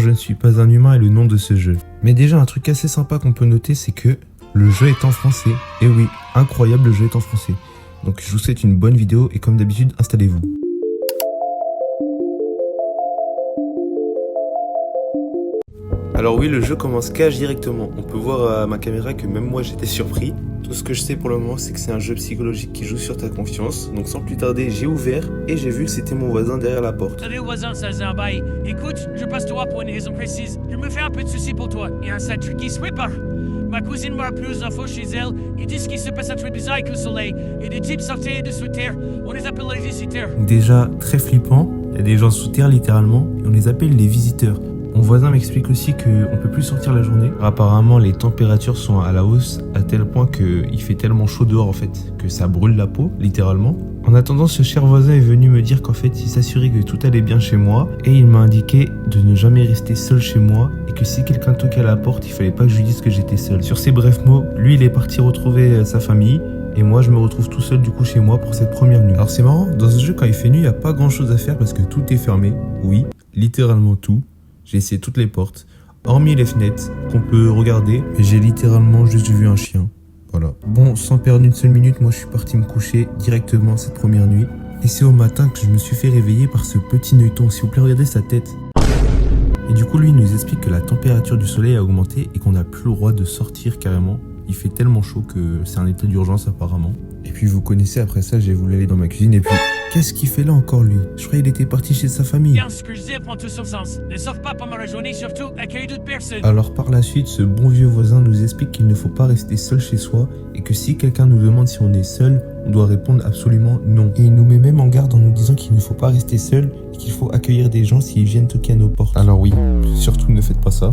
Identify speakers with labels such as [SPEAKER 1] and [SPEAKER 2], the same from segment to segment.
[SPEAKER 1] je ne suis pas un humain est le nom de ce jeu. Mais déjà un truc assez sympa qu'on peut noter, c'est que le jeu est en français. Et oui, incroyable, le jeu est en français. Donc je vous souhaite une bonne vidéo et comme d'habitude, installez-vous. Alors oui, le jeu commence cash directement. On peut voir à ma caméra que même moi j'étais surpris. Tout ce que je sais pour le moment, c'est que c'est un jeu psychologique qui joue sur ta confiance. Donc sans plus tarder, j'ai ouvert et j'ai vu que c'était mon voisin derrière la porte.
[SPEAKER 2] Salut voisin, ça Zambaï. Écoute, je passe toi pour une raison précise. Je me fais un peu de soucis pour toi. Il y a un sacré qui se prépare. Ma cousine m'a plus d'infos chez elle. Ils disent qu'il se passe un truc bizarre avec le soleil. Et des types sortaient de sous terre. On les appelle les visiteurs.
[SPEAKER 1] Déjà, très flippant. Il y a des gens sous terre littéralement. Et on les appelle les visiteurs. Mon voisin m'explique aussi qu'on peut plus sortir la journée. Apparemment, les températures sont à la hausse à tel point qu'il fait tellement chaud dehors en fait que ça brûle la peau, littéralement. En attendant, ce cher voisin est venu me dire qu'en fait, il s'assurait que tout allait bien chez moi et il m'a indiqué de ne jamais rester seul chez moi et que si quelqu'un toquait à la porte, il fallait pas que je lui dise que j'étais seul. Sur ces brefs mots, lui, il est parti retrouver sa famille. Et moi, je me retrouve tout seul du coup chez moi pour cette première nuit. Alors c'est marrant, dans ce jeu, quand il fait nuit, il n'y a pas grand chose à faire parce que tout est fermé. Oui, littéralement tout. J'ai essayé toutes les portes, hormis les fenêtres qu'on peut regarder, mais j'ai littéralement juste vu un chien. Voilà. Bon, sans perdre une seule minute, moi je suis parti me coucher directement cette première nuit. Et c'est au matin que je me suis fait réveiller par ce petit neuton. S'il vous plaît, regardez sa tête. Et du coup, lui, il nous explique que la température du soleil a augmenté et qu'on n'a plus le droit de sortir carrément. Il fait tellement chaud que c'est un état d'urgence apparemment. Et puis vous connaissez, après ça, j'ai voulu aller dans ma cuisine et puis... Qu'est-ce qu'il fait là encore lui? Je croyais qu'il était parti chez sa famille.
[SPEAKER 2] Bien, ce que je dis prend tout son sens. Ne sors pas pendant la journée, surtout accueille d'autres personnes.
[SPEAKER 1] Alors par la suite, ce bon vieux voisin nous explique qu'il ne faut pas rester seul chez soi et que si quelqu'un nous demande si on est seul, on doit répondre absolument non. Et il nous met même en garde en nous disant qu'il ne faut pas rester seul et qu'il faut accueillir des gens s'ils viennent toquer à nos portes. Alors oui, surtout ne faites pas ça.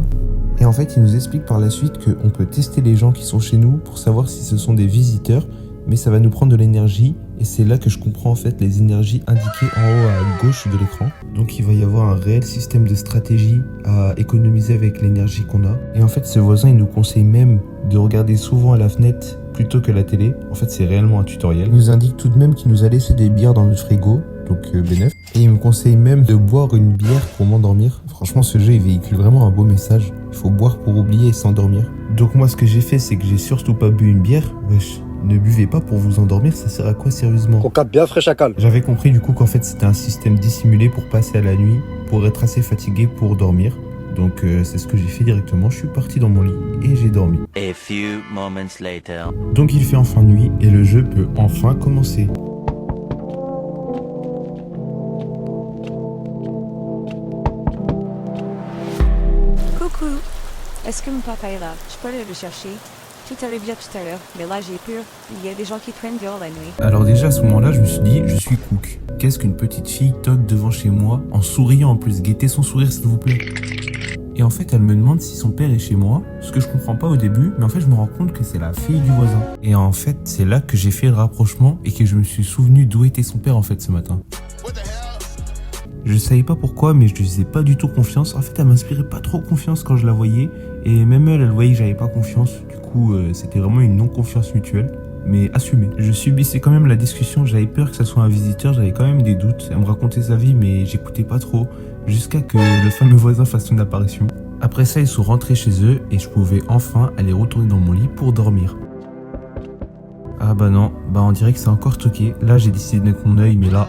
[SPEAKER 1] Et en fait, il nous explique par la suite qu'on peut tester les gens qui sont chez nous pour savoir si ce sont des visiteurs, mais ça va nous prendre de l'énergie et c'est là que je comprends en fait les énergies indiquées en haut à gauche de l'écran. Donc il va y avoir un réel système de stratégie à économiser avec l'énergie qu'on a. Et en fait, ce voisin, il nous conseille même de regarder souvent à la fenêtre plutôt que la télé. En fait, c'est réellement un tutoriel. Il nous indique tout de même qu'il nous a laissé des bières dans notre frigo, donc bénef. Et il me conseille même de boire une bière pour m'endormir. Franchement, ce jeu, il véhicule vraiment un beau message. Il faut boire pour oublier et s'endormir. Donc moi, ce que j'ai fait, c'est que j'ai surtout pas bu une bière. Wesh, ne buvez pas pour vous endormir, ça sert à quoi sérieusement?
[SPEAKER 3] Coca bien frais chacal.
[SPEAKER 1] J'avais compris du coup qu'en fait, c'était un système dissimulé pour passer à la nuit, pour être assez fatigué pour dormir. Donc c'est ce que j'ai fait directement, je suis parti dans mon lit et j'ai dormi.
[SPEAKER 4] A few moments later.
[SPEAKER 1] Donc il fait enfin nuit et le jeu peut enfin commencer.
[SPEAKER 5] Coucou, est-ce que mon papa est là? Je peux aller le chercher? Tout allait bien tout à l'heure, mais là j'ai peur. Il y a des gens qui traînent dehors la nuit.
[SPEAKER 1] Alors déjà à ce moment-là, je me suis dit, je suis Cook. Qu'est-ce qu'une petite fille toque devant chez moi, en souriant en plus? Guettez son sourire s'il vous plaît. Et en fait, elle me demande si son père est chez moi, ce que je comprends pas au début, mais en fait, je me rends compte que c'est la fille du voisin. Et en fait, c'est là que j'ai fait le rapprochement et que je me suis souvenu d'où était son père en fait ce matin. Je savais pas pourquoi, mais je lui faisais pas du tout confiance. En fait, elle m'inspirait pas trop confiance quand je la voyais. Et même elle voyait que j'avais pas confiance. Du coup, c'était vraiment une non-confiance mutuelle, mais assumée. Je subissais quand même la discussion. J'avais peur que ça soit un visiteur. J'avais quand même des doutes. Elle me racontait sa vie, mais j'écoutais pas trop. Jusqu'à que le fameux voisin fasse son apparition. Après ça, ils sont rentrés chez eux et je pouvais enfin aller retourner dans mon lit pour dormir. Ah bah non, bah on dirait que c'est encore toqué. Là, j'ai décidé de mettre mon œil, mais là...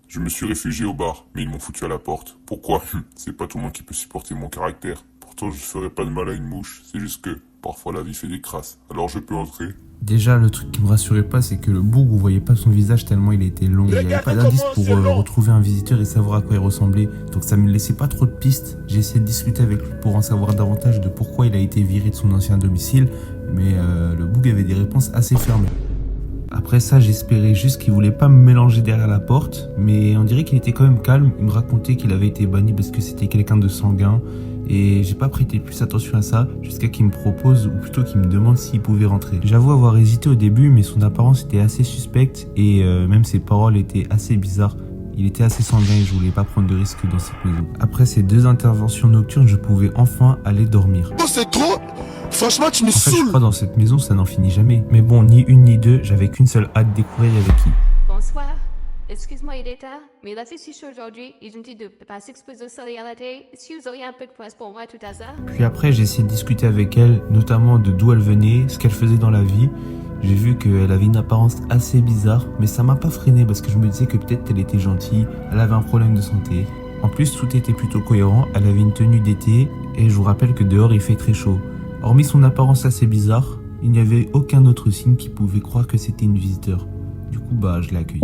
[SPEAKER 6] Je me suis réfugié au bar, mais ils m'ont foutu à la porte. Pourquoi? C'est pas tout le monde qui peut supporter mon caractère. Pourtant, je ferai pas de mal à une mouche. C'est juste que, parfois, la vie fait des crasses. Alors je peux entrer?
[SPEAKER 1] Déjà, le truc qui me rassurait pas, c'est que le boug, vous voyez pas son visage tellement il était long. Il n'y avait pas d'indice pour retrouver un visiteur et savoir à quoi il ressemblait. Donc ça me laissait pas trop de pistes. J'ai essayé de discuter avec lui pour en savoir davantage de pourquoi il a été viré de son ancien domicile. Mais le boug avait des réponses assez fermées. Après ça, j'espérais juste qu'il voulait pas me mélanger derrière la porte, mais on dirait qu'il était quand même calme. Il me racontait qu'il avait été banni parce que c'était quelqu'un de sanguin, et j'ai pas prêté plus attention à ça jusqu'à qu'il me propose, ou plutôt qu'il me demande s'il pouvait rentrer. J'avoue avoir hésité au début, mais son apparence était assez suspecte, et même ses paroles étaient assez bizarres. Il était assez sanguin et je voulais pas prendre de risques dans cette maison. Après ces 2 interventions nocturnes, je pouvais enfin aller dormir.
[SPEAKER 3] Oh, c'est trop! Franchement, tu me
[SPEAKER 1] En fait, je
[SPEAKER 3] saoules!
[SPEAKER 1] crois dans cette maison, ça n'en finit jamais. Mais bon, ni une ni deux, j'avais qu'une seule hâte, découvrir avec qui.
[SPEAKER 5] Bonsoir.
[SPEAKER 7] Excuse-moi, il est tard, mais la fille si aujourd'hui, ils ont dit de pas s'exposer au soleil à la télé. Est-ce que vous auriez un peu de place pour moi tout à ça?
[SPEAKER 1] Puis après, j'ai essayé de discuter avec elle, notamment de d'où elle venait, ce qu'elle faisait dans la vie. J'ai vu qu'elle avait une apparence assez bizarre, mais ça m'a pas freiné parce que je me disais que peut-être elle était gentille, elle avait un problème de santé. En plus, tout était plutôt cohérent, elle avait une tenue d'été et je vous rappelle que dehors il fait très chaud. Hormis son apparence assez bizarre, il n'y avait aucun autre signe qui pouvait croire que c'était une visiteur. Du coup, je l'ai accueillie.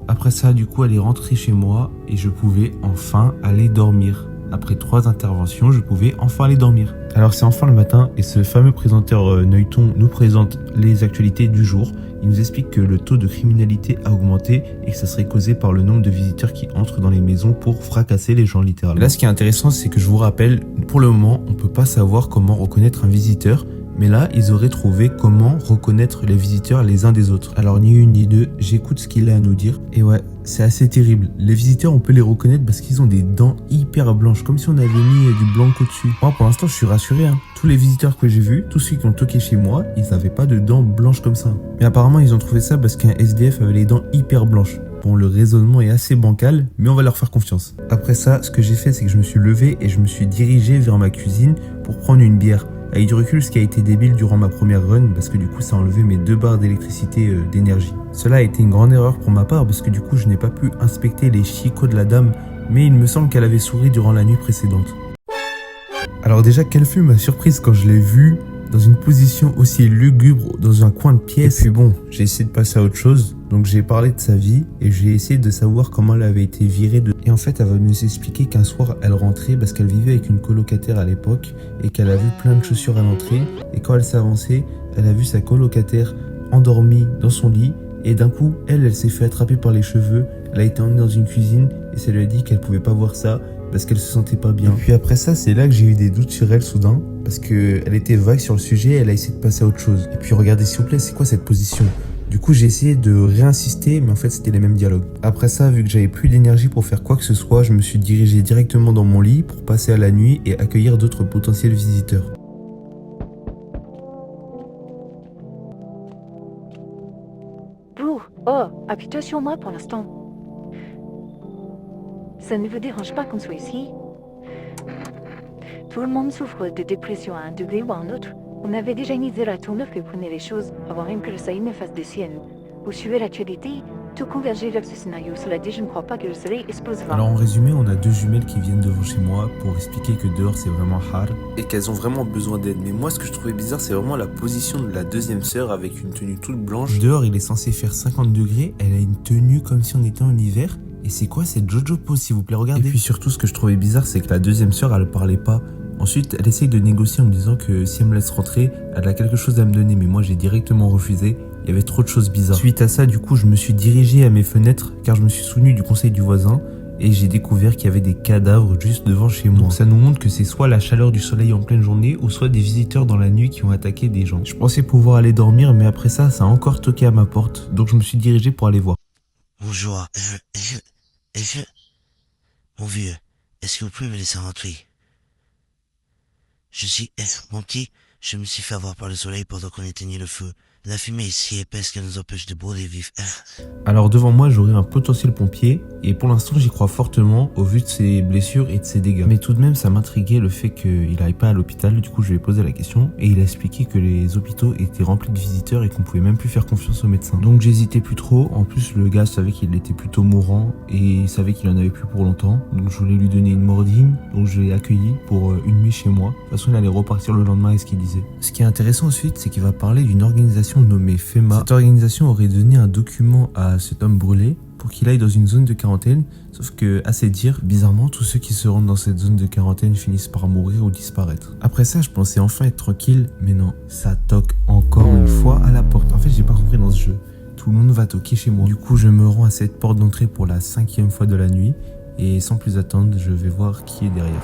[SPEAKER 1] Après ça, du coup, elle est rentrée chez moi et je pouvais enfin aller dormir. Après 3 interventions, je pouvais enfin aller dormir. Alors c'est enfin le matin et ce fameux présentateur Neuton nous présente les actualités du jour. Il nous explique que le taux de criminalité a augmenté et que ça serait causé par le nombre de visiteurs qui entrent dans les maisons pour fracasser les gens littéralement. Là, ce qui est intéressant, c'est que je vous rappelle, pour le moment, on peut pas savoir comment reconnaître un visiteur. Mais là, ils auraient trouvé comment reconnaître les visiteurs les uns des autres. Alors ni une ni deux, j'écoute ce qu'il a à nous dire. Et ouais, c'est assez terrible. Les visiteurs, on peut les reconnaître parce qu'ils ont des dents hyper blanches, comme si on avait mis du blanco dessus. Moi, pour l'instant, je suis rassuré. Tous les visiteurs que j'ai vus, tous ceux qui ont toqué chez moi, ils n'avaient pas de dents blanches comme ça. Mais apparemment, ils ont trouvé ça parce qu'un SDF avait les dents hyper blanches. Bon, le raisonnement est assez bancal, mais on va leur faire confiance. Après ça, ce que j'ai fait, c'est que je me suis levé et je me suis dirigé vers ma cuisine pour prendre une bière. Avec du recul, ce qui a été débile durant ma première run, parce que du coup ça a enlevé mes 2 barres d'électricité d'énergie. Cela a été une grande erreur pour ma part, parce que du coup je n'ai pas pu inspecter les chicots de la dame, mais il me semble qu'elle avait souri durant la nuit précédente. Alors déjà, quelle fut ma surprise quand je l'ai vue dans une position aussi lugubre dans un coin de pièce. Et puis bon, j'ai essayé de passer à autre chose, donc j'ai parlé de sa vie et j'ai essayé de savoir comment elle avait été virée de... Et en fait, elle va nous expliquer qu'un soir, elle rentrait parce qu'elle vivait avec une colocataire à l'époque et qu'elle a vu plein de chaussures à l'entrée. Et quand elle s'est avancée, elle a vu sa colocataire endormie dans son lit et d'un coup, elle s'est fait attraper par les cheveux. Elle a été emmenée dans une cuisine et ça lui a dit qu'elle pouvait pas voir ça parce qu'elle se sentait pas bien. Et puis après ça, c'est là que j'ai eu des doutes sur elle soudain, parce qu'elle était vague sur le sujet et elle a essayé de passer à autre chose. Et puis regardez s'il vous plaît, c'est quoi cette position? Du coup, j'ai essayé de réinsister, mais en fait, c'était les mêmes dialogues. Après ça, vu que j'avais plus d'énergie pour faire quoi que ce soit, je me suis dirigé directement dans mon lit pour passer à la nuit et accueillir d'autres potentiels visiteurs.
[SPEAKER 5] Bro, appuie-toi sur moi pour l'instant. Ça ne vous dérange pas qu'on soit ici? Tout le monde souffre de dépression à un degré ou à un autre. On avait déjà une idée à tourner que prenait les choses avant même que le Saïd ne fasse des siennes. Vous suivez l'actualité, tout converger vers ce scénario. Cela dit, je ne crois pas que le soleil explosera.
[SPEAKER 1] Alors en résumé, on a 2 jumelles qui viennent devant chez moi pour expliquer que dehors c'est vraiment hard et qu'elles ont vraiment besoin d'aide. Mais moi, ce que je trouvais bizarre, c'est vraiment la position de la deuxième sœur avec une tenue toute blanche. Dehors, il est censé faire 50 degrés. Elle a une tenue comme si on était en hiver. Et c'est quoi cette Jojo pose, s'il vous plaît, regardez. Et puis surtout, ce que je trouvais bizarre, c'est que la deuxième sœur, elle parlait pas. Ensuite, elle essaye de négocier en me disant que si elle me laisse rentrer, elle a quelque chose à me donner. Mais moi, j'ai directement refusé. Il y avait trop de choses bizarres. Suite à ça, du coup, je me suis dirigé à mes fenêtres car je me suis souvenu du conseil du voisin et j'ai découvert qu'il y avait des cadavres juste devant chez moi. Donc ça nous montre que c'est soit la chaleur du soleil en pleine journée ou soit des visiteurs dans la nuit qui ont attaqué des gens. Je pensais pouvoir aller dormir, mais après ça, ça a encore toqué à ma porte. Donc je me suis dirigé pour aller voir.
[SPEAKER 8] Bonjour, mon vieux, est-ce que vous pouvez me laisser rentrer? Mon petit, je me suis fait avoir par le soleil pendant qu'on éteignait le feu. La fumée est si épaisse qu'elle nous empêche de brûler vif.
[SPEAKER 1] Alors devant moi, j'aurai un potentiel pompier et pour l'instant, j'y crois fortement au vu de ses blessures et de ses dégâts. Mais tout de même, ça m'intriguait le fait qu'il n'aille pas à l'hôpital. Du coup, je lui ai posé la question et il a expliqué que les hôpitaux étaient remplis de visiteurs et qu'on pouvait même plus faire confiance aux médecins. Donc j'hésitais plus trop. En plus, le gars savait qu'il était plutôt mourant et il savait qu'il en avait plus pour longtemps. Donc je voulais lui donner une mordine. Donc je l'ai accueilli pour une nuit chez moi. De toute façon, il allait repartir le lendemain, est ce qu'il disait. Ce qui est intéressant ensuite, c'est qu'il va parler d'une organisation nommée FEMA. Cette organisation aurait donné un document à cet homme brûlé pour qu'il aille dans une zone de quarantaine, sauf que, à ses dires, bizarrement, tous ceux qui se rendent dans cette zone de quarantaine finissent par mourir ou disparaître. Après ça, je pensais enfin être tranquille, mais non, ça toque encore une fois à la porte. En fait, j'ai pas compris dans ce jeu. Tout le monde va toquer chez moi. Du coup, je me rends à cette porte d'entrée pour la 5e fois de la nuit, et sans plus attendre, je vais voir qui est derrière.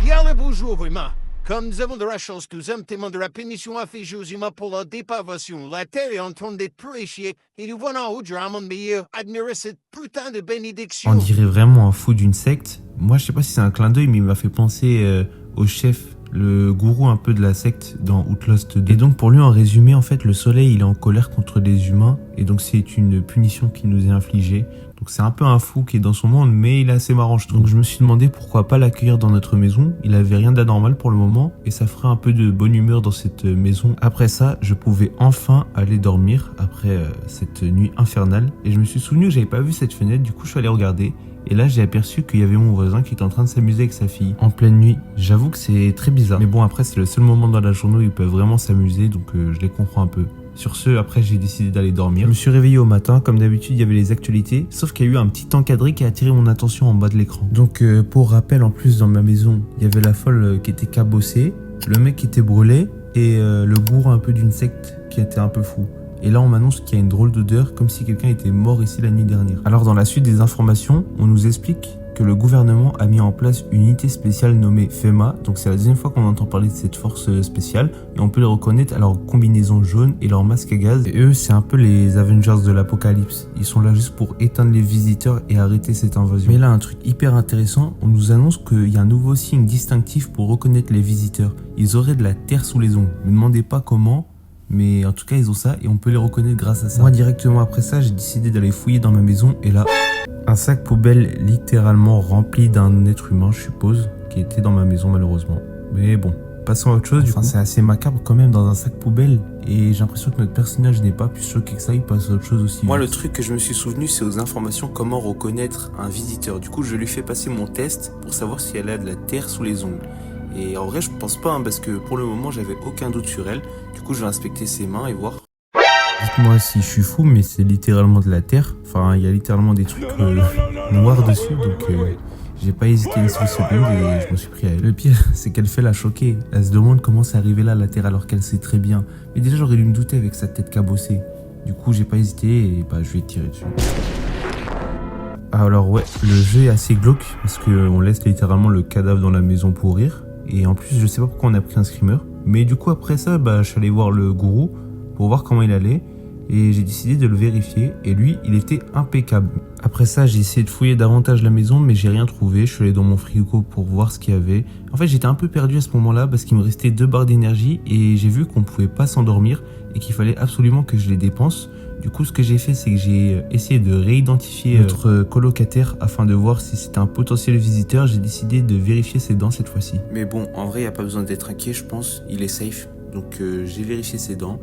[SPEAKER 9] Bien le bonjour, vraiment. Comme nous avons de la chance que nous avons témoin de la pénition affligée aux humains pour leur dépravation, la terre est en train d'être purifiée et nous voyons en haut du monde meilleur admirer cette putain de bénédiction.
[SPEAKER 1] On dirait vraiment un fou d'une secte. Moi, je sais pas si c'est un clin d'œil, mais il m'a fait penser au chef, le gourou un peu de la secte dans Outlast 2. Et donc pour lui, en résumé, en fait, le soleil, il est en colère contre les humains et donc c'est une punition qui nous est infligée. Donc c'est un peu un fou qui est dans son monde, mais il est assez marrant je trouve. Donc je me suis demandé pourquoi pas l'accueillir dans notre maison. Il avait rien d'anormal pour le moment et ça ferait un peu de bonne humeur dans cette maison. Après ça, je pouvais enfin aller dormir après cette nuit infernale. Et je me suis souvenu que j'avais pas vu cette fenêtre, du coup je suis allé regarder. Et là j'ai aperçu qu'il y avait mon voisin qui était en train de s'amuser avec sa fille en pleine nuit. J'avoue que c'est très bizarre. Mais bon, après c'est le seul moment dans la journée où ils peuvent vraiment s'amuser, donc je les comprends un peu. Sur ce, après j'ai décidé d'aller dormir. Je me suis réveillé au matin, comme d'habitude il y avait les actualités, sauf qu'il y a eu un petit encadré qui a attiré mon attention en bas de l'écran. Donc pour rappel, en plus dans ma maison, il y avait la folle qui était cabossée, le mec qui était brûlé et le gourou un peu d'une secte qui était un peu fou. Et là on m'annonce qu'il y a une drôle d'odeur, comme si quelqu'un était mort ici la nuit dernière. Alors dans la suite des informations, on nous explique que le gouvernement a mis en place une unité spéciale nommée FEMA. Donc c'est la deuxième fois qu'on entend parler de cette force spéciale et on peut les reconnaître à leur combinaison jaune et leur masque à gaz. Et eux, c'est un peu les Avengers de l'apocalypse. Ils sont là juste pour éteindre les visiteurs et arrêter cette invasion. Mais là, un truc hyper intéressant, on nous annonce qu'il y a un nouveau signe distinctif pour reconnaître les visiteurs. Ils auraient de la terre sous les ongles. Ne me demandez pas comment, mais en tout cas ils ont ça et on peut les reconnaître grâce à ça. Moi directement après ça, j'ai décidé d'aller fouiller dans ma maison et là, un sac poubelle littéralement rempli d'un être humain, je suppose, qui était dans ma maison malheureusement. Mais bon, passons à autre chose. Du coup, c'est assez macabre quand même dans un sac poubelle et j'ai l'impression que notre personnage n'est pas plus choqué que ça, il passe à autre chose aussi. Moi, le truc que je me suis souvenu, c'est aux informations comment reconnaître un visiteur. Du coup, je lui fais passer mon test pour savoir si elle a de la terre sous les ongles. Et en vrai, je pense pas, parce que pour le moment, j'avais aucun doute sur elle. Du coup, je vais inspecter ses mains et voir. Dites-moi si je suis fou, mais c'est littéralement de la terre. Enfin, il y a littéralement des trucs noirs dessus, donc j'ai pas hésité une seule seconde et je me suis pris à elle. Le pire, c'est qu'elle fait la choquer. Elle se demande comment c'est arrivé là, la terre, alors qu'elle sait très bien. Mais déjà, j'aurais dû me douter avec sa tête cabossée. Du coup, j'ai pas hésité et je lui ai tiré dessus. Alors ouais, le jeu est assez glauque parce qu'on laisse littéralement le cadavre dans la maison pourrir. Et en plus, je sais pas pourquoi on a pris un screamer. Mais du coup, après ça, je suis allé voir le gourou pour voir comment il allait. Et j'ai décidé de le vérifier. Et lui, il était impeccable. Après ça, j'ai essayé de fouiller davantage la maison, mais j'ai rien trouvé. Je suis allé dans mon frigo pour voir ce qu'il y avait. En fait, j'étais un peu perdu à ce moment-là parce qu'il me restait 2 barres d'énergie. Et j'ai vu qu'on pouvait pas s'endormir et qu'il fallait absolument que je les dépense. Du coup, ce que j'ai fait, c'est que j'ai essayé de réidentifier notre colocataire afin de voir si c'était un potentiel visiteur. J'ai décidé de vérifier ses dents cette fois-ci. Mais bon, en vrai, il n'y a pas besoin d'être inquiet, je pense. Il est safe. Donc, j'ai vérifié ses dents.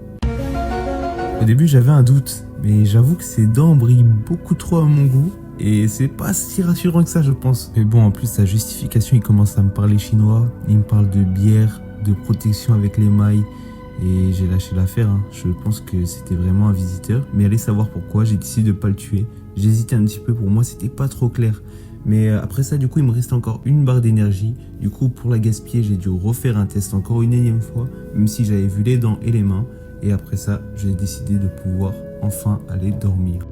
[SPEAKER 1] Au début, j'avais un doute. Mais j'avoue que ses dents brillent beaucoup trop à mon goût. Et c'est pas si rassurant que ça, je pense. Mais bon, en plus, sa justification, il commence à me parler chinois. Il me parle de bière, de protection avec les mailles. Et j'ai lâché l'affaire, Je pense que c'était vraiment un visiteur. Mais allez savoir pourquoi, j'ai décidé de pas le tuer. J'hésitais un petit peu, pour moi c'était pas trop clair. Mais après ça, du coup, il me restait encore une barre d'énergie. Du coup, pour la gaspiller, j'ai dû refaire un test encore une énième fois. Même si j'avais vu les dents et les mains. Et après ça, j'ai décidé de pouvoir enfin aller dormir.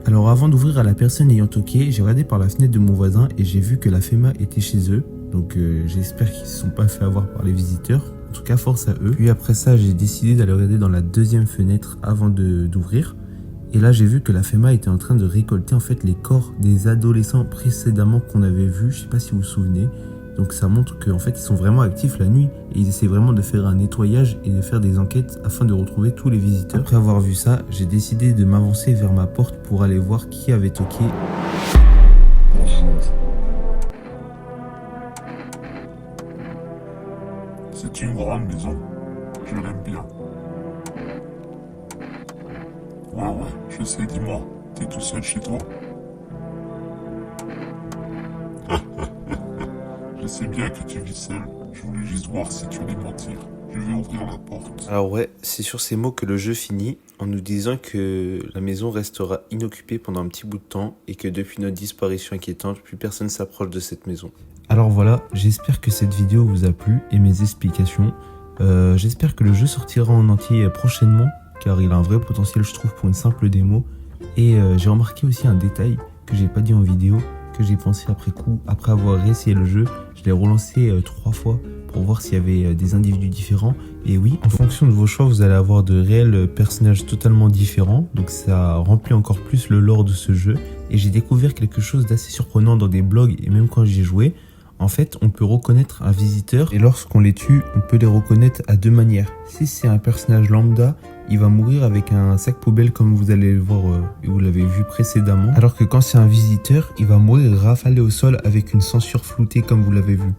[SPEAKER 1] Alors avant d'ouvrir à la personne ayant toqué, j'ai regardé par la fenêtre de mon voisin et j'ai vu que la FEMA était chez eux. Donc j'espère qu'ils ne se sont pas fait avoir par les visiteurs. En tout cas, force à eux. Puis après ça, j'ai décidé d'aller regarder dans la deuxième fenêtre avant d'ouvrir. Et là, j'ai vu que la FEMA était en train de récolter en fait les corps des adolescents précédemment qu'on avait vus. Je sais pas si vous vous souvenez. Donc ça montre qu'en fait, ils sont vraiment actifs la nuit et ils essaient vraiment de faire un nettoyage et de faire des enquêtes afin de retrouver tous les visiteurs. Après avoir vu ça, j'ai décidé de m'avancer vers ma porte pour aller voir qui avait toqué.
[SPEAKER 6] C'est une grande maison. Je l'aime bien. Ouais, je sais, dis-moi. T'es tout seul chez toi? Je sais bien que tu vis seul. Je voulais juste voir si tu allais mentir. Je vais ouvrir la porte.
[SPEAKER 1] Alors ouais, c'est sur ces mots que le jeu finit, en nous disant que la maison restera inoccupée pendant un petit bout de temps et que depuis notre disparition inquiétante, plus personne s'approche de cette maison. Alors voilà, j'espère que cette vidéo vous a plu et mes explications. J'espère que le jeu sortira en entier prochainement, car il a un vrai potentiel, je trouve, pour une simple démo. Et j'ai remarqué aussi un détail que j'ai pas dit en vidéo, que j'ai pensé après coup, après avoir réessayé le jeu. Je l'ai relancé 3 fois pour voir s'il y avait des individus différents. Et oui, en fonction de vos choix, vous allez avoir de réels personnages totalement différents. Donc ça remplit encore plus le lore de ce jeu. Et j'ai découvert quelque chose d'assez surprenant dans des blogs et même quand j'y ai joué. En fait, on peut reconnaître un visiteur et lorsqu'on les tue, on peut les reconnaître à deux manières. Si c'est un personnage lambda, il va mourir avec un sac poubelle comme vous allez le voir et vous l'avez vu précédemment. Alors que quand c'est un visiteur, il va mourir rafalé au sol avec une censure floutée comme vous l'avez vu.